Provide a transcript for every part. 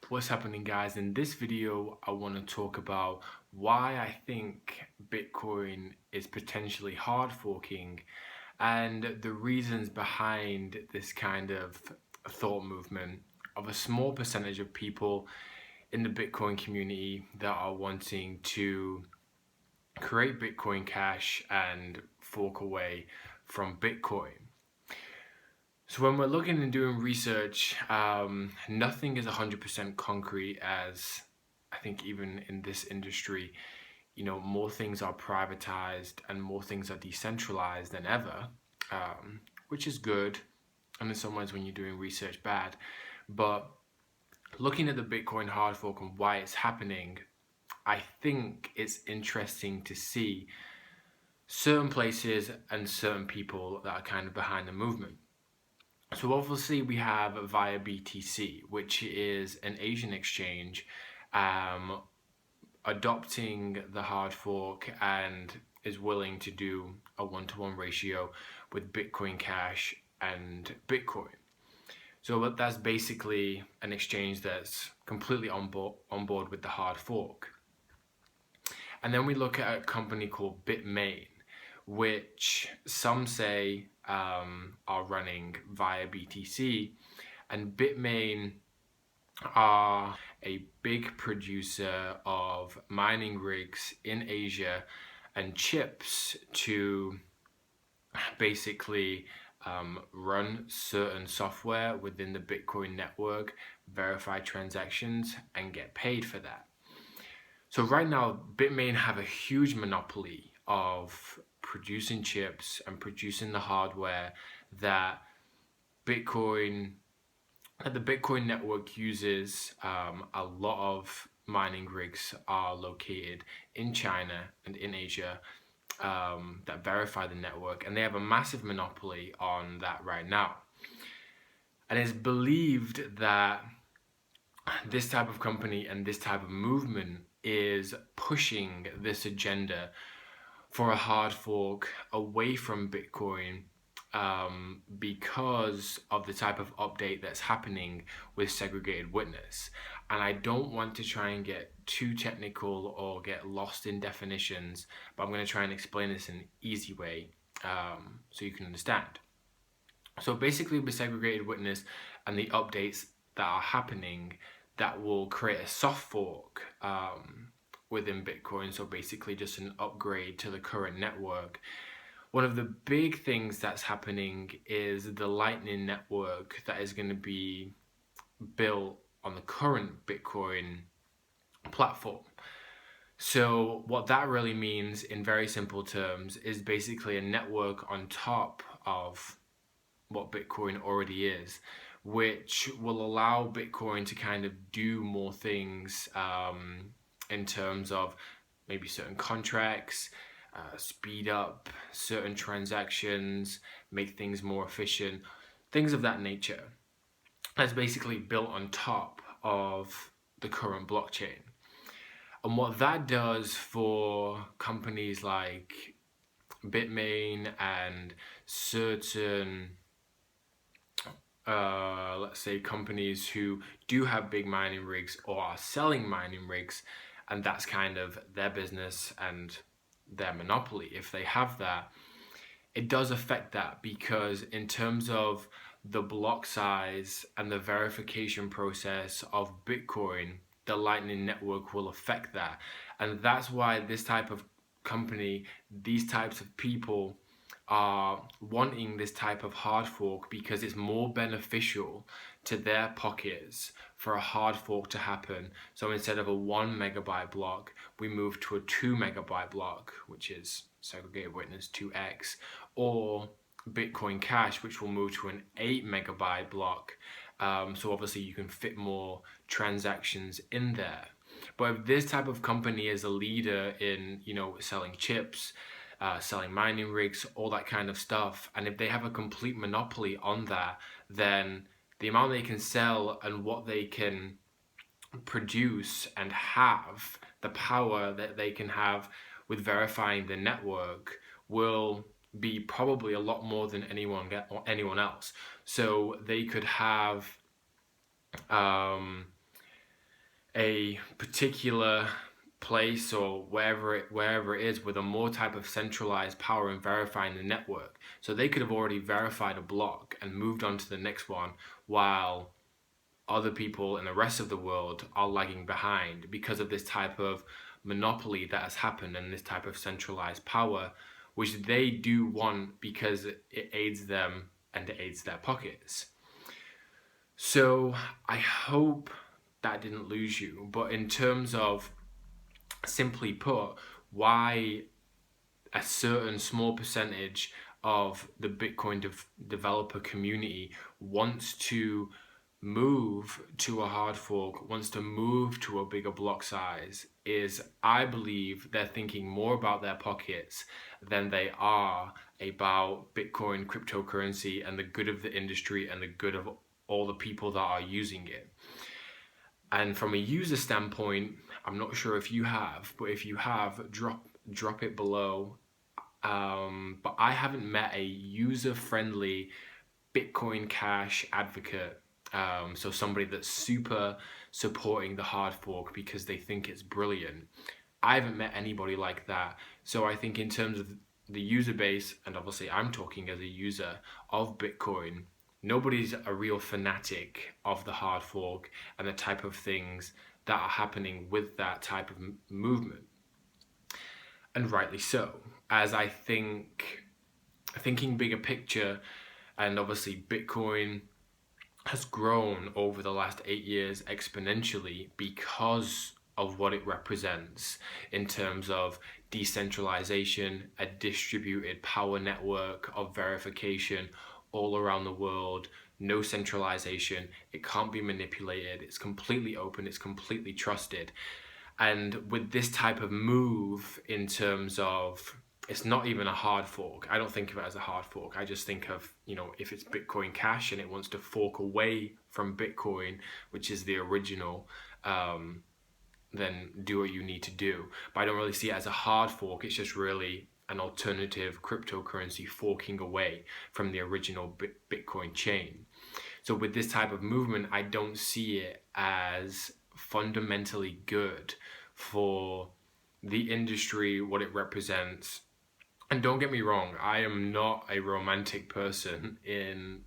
What's happening, guys? In this video I want to talk about why I think Bitcoin is potentially hard forking and the reasons behind this kind of thought movement of a small percentage of people in the Bitcoin community that are wanting to create Bitcoin Cash and fork away from Bitcoin. So when we're looking and doing research, nothing is 100% concrete, as I think even in this industry, more things are privatized and more things are decentralized than ever, which is good. And in some ways when you're doing research, bad. But looking at the Bitcoin hard fork and why it's happening, I think it's interesting to see certain places and certain people that are kind of behind the movement. So obviously we have via BTC, which is an Asian exchange, adopting the hard fork and is willing to do a 1-to-1 ratio with Bitcoin Cash and Bitcoin. So that's basically an exchange that's completely on board with the hard fork. And then we look at a company called Bitmain, which some say are running via BTC, and Bitmain are a big producer of mining rigs in Asia and chips to basically run certain software within the Bitcoin network, verify transactions, and get paid for that. So right now, Bitmain have a huge monopoly of producing chips and producing the hardware that the Bitcoin network uses. A lot of mining rigs are located in China and in Asia that verify the network, and they have a massive monopoly on that right now. And it's believed that this type of company and this type of movement is pushing this agenda for a hard fork away from Bitcoin, because of the type of update that's happening with segregated witness. And I don't want to try and get too technical or get lost in definitions, but I'm going to try and explain this in an easy way so you can understand. So basically with segregated witness and the updates that are happening, that will create a soft fork within Bitcoin, so basically just an upgrade to the current network. One of the big things that's happening is the Lightning network that is going to be built on the current Bitcoin platform. So what that really means in very simple terms is basically a network on top of what Bitcoin already is, which will allow Bitcoin to kind of do more things in terms of maybe certain contracts, speed up certain transactions, make things more efficient, things of that nature. That's basically built on top of the current blockchain. And what that does for companies like Bitmain and certain let's say companies who do have big mining rigs or are selling mining rigs, and that's kind of their business and their monopoly, if they have that, it does affect that, because in terms of the block size and the verification process of Bitcoin, the Lightning Network will affect that. And that's why this type of company, these types of people are wanting this type of hard fork, because it's more beneficial to their pockets for a hard fork to happen. So instead of a 1 megabyte block, we move to a 2 megabyte block, which is segregated witness 2x, or Bitcoin Cash, which will move to an 8 megabyte block. So obviously you can fit more transactions in there. But if this type of company is a leader in, selling chips, selling mining rigs, all that kind of stuff, and if they have a complete monopoly on that, then the amount they can sell and what they can produce and have, the power that they can have with verifying the network, will be probably a lot more than anyone else. So they could have a particular place or wherever it is with a more type of centralized power in verifying the network. So they could have already verified a block and moved on to the next one, while other people in the rest of the world are lagging behind because of this type of monopoly that has happened and this type of centralized power, which they do want because it aids them and it aids their pockets. So I hope that didn't lose you. But in terms of, simply put, why a certain small percentage of the Bitcoin developer community wants to move to a hard fork, wants to move to a bigger block size, is I believe they're thinking more about their pockets than they are about Bitcoin, cryptocurrency, and the good of the industry and the good of all the people that are using it. And from a user standpoint, I'm not sure if you have, but if you have, drop it below. But I haven't met a user-friendly Bitcoin Cash advocate. So somebody that's super supporting the hard fork because they think it's brilliant. I haven't met anybody like that. So I think in terms of the user base, and obviously I'm talking as a user of Bitcoin, nobody's a real fanatic of the hard fork and the type of things that are happening with that type of movement. And rightly so, as I think, thinking bigger picture, and obviously Bitcoin has grown over the last 8 years exponentially because of what it represents in terms of decentralization, a distributed power network of verification all around the world, no centralization, it can't be manipulated, it's completely open, it's completely trusted. And with this type of move in terms of, it's not even a hard fork. I don't think of it as a hard fork. I just think of, if it's Bitcoin Cash and it wants to fork away from Bitcoin, which is the original, then do what you need to do. But I don't really see it as a hard fork. It's just really an alternative cryptocurrency forking away from the original Bitcoin chain. So with this type of movement, I don't see it as fundamentally good for the industry, what it represents. And don't get me wrong, I am not a romantic person in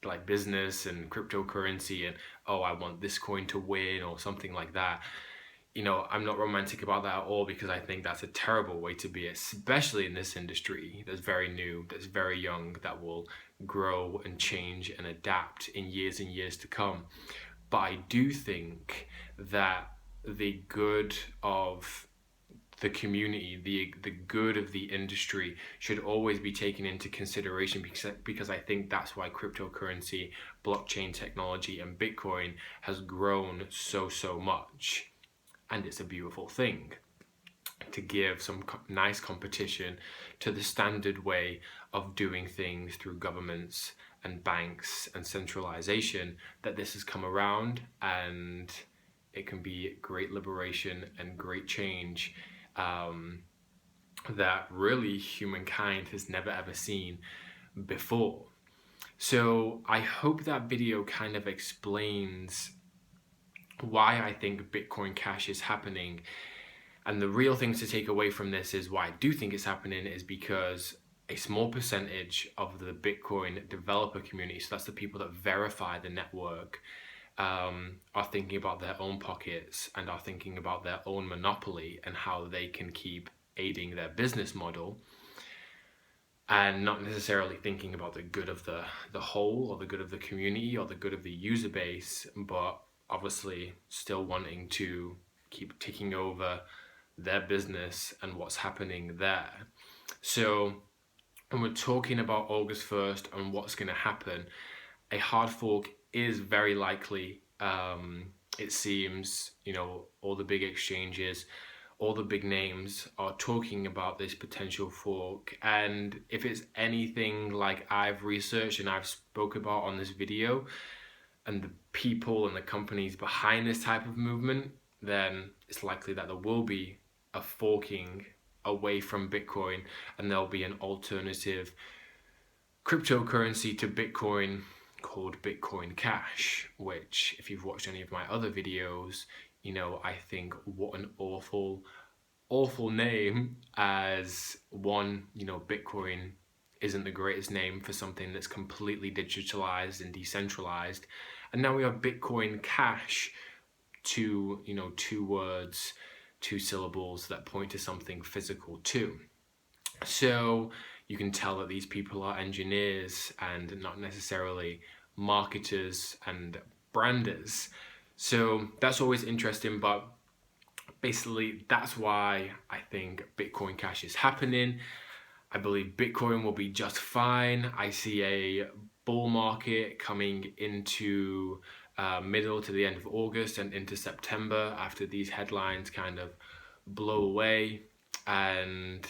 like business and cryptocurrency and, oh, I want this coin to win or something like that. I'm not romantic about that at all, because I think that's a terrible way to be, especially in this industry that's very new, that's very young, that will grow and change and adapt in years and years to come. But I do think that the good of the community, the good of the industry should always be taken into consideration, because I think that's why cryptocurrency, blockchain technology, and Bitcoin has grown so much. And it's a beautiful thing to give some nice competition to the standard way of doing things through governments and banks and centralization, that this has come around, and it can be great liberation and great change that really humankind has never ever seen before. So I hope that video kind of explains why I think Bitcoin Cash is happening. And the real things to take away from this is why I do think it's happening is because a small percentage of the Bitcoin developer community, so that's the people that verify the network, are thinking about their own pockets and are thinking about their own monopoly and how they can keep aiding their business model, and not necessarily thinking about the good of the whole, or the good of the community, or the good of the user base, but obviously still wanting to keep taking over their business and what's happening there. So when we're talking about August 1st and what's going to happen, a hard fork is very likely. It seems, all the big exchanges, all the big names are talking about this potential fork. And if it's anything like I've researched and I've spoke about on this video, and the people and the companies behind this type of movement, then it's likely that there will be a forking away from Bitcoin, and there'll be an alternative cryptocurrency to Bitcoin called Bitcoin Cash, which if you've watched any of my other videos, you know, I think what an awful name, as one, you know, Bitcoin isn't the greatest name for something that's completely digitalized and decentralized. And now we have Bitcoin Cash, two, you know, two words, two syllables that point to something physical too. So you can tell that these people are engineers and not necessarily marketers and branders. So that's always interesting, but basically that's why I think Bitcoin Cash is happening. I believe Bitcoin will be just fine. I see a bull market coming into middle to the end of August and into September after these headlines kind of blow away, and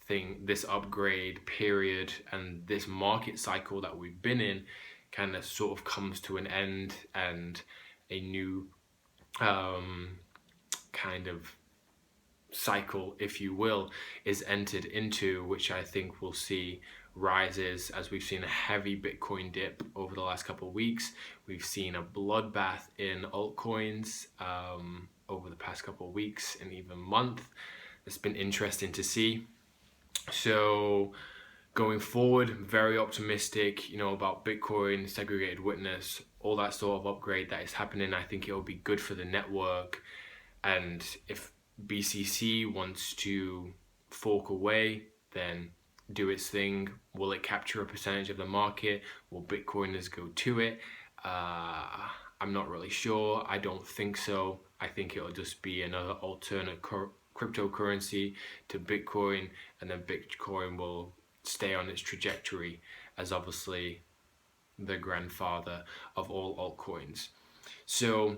think this upgrade period and this market cycle that we've been in kind of sort of comes to an end, and a new kind of cycle, if you will, is entered into, which I think we'll see rises, as we've seen a heavy Bitcoin dip over the last couple of weeks. We've seen a bloodbath in altcoins over the past couple of weeks and even month. It's been interesting to see. So going forward, very optimistic, you know, about Bitcoin, segregated witness, all that sort of upgrade that is happening. I think it will be good for the network. And if BCC wants to fork away, then do its thing. Will it capture a percentage of the market? Will Bitcoiners go to it? I'm not really sure. I don't think so. I think it'll just be another alternate cryptocurrency to Bitcoin, and then Bitcoin will stay on its trajectory as obviously the grandfather of all altcoins. So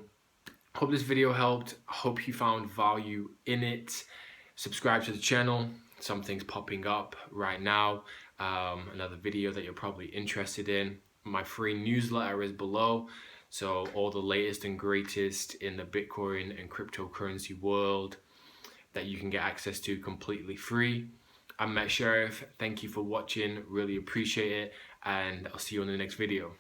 hope this video helped. Hope you found value in it. Subscribe to the channel. Something's popping up right now. Another video that you're probably interested in. My free newsletter is below. So all the latest and greatest in the Bitcoin and cryptocurrency world that you can get access to completely free. I'm Matt Sheriff. Thank you for watching. Really appreciate it. And I'll see you on the next video.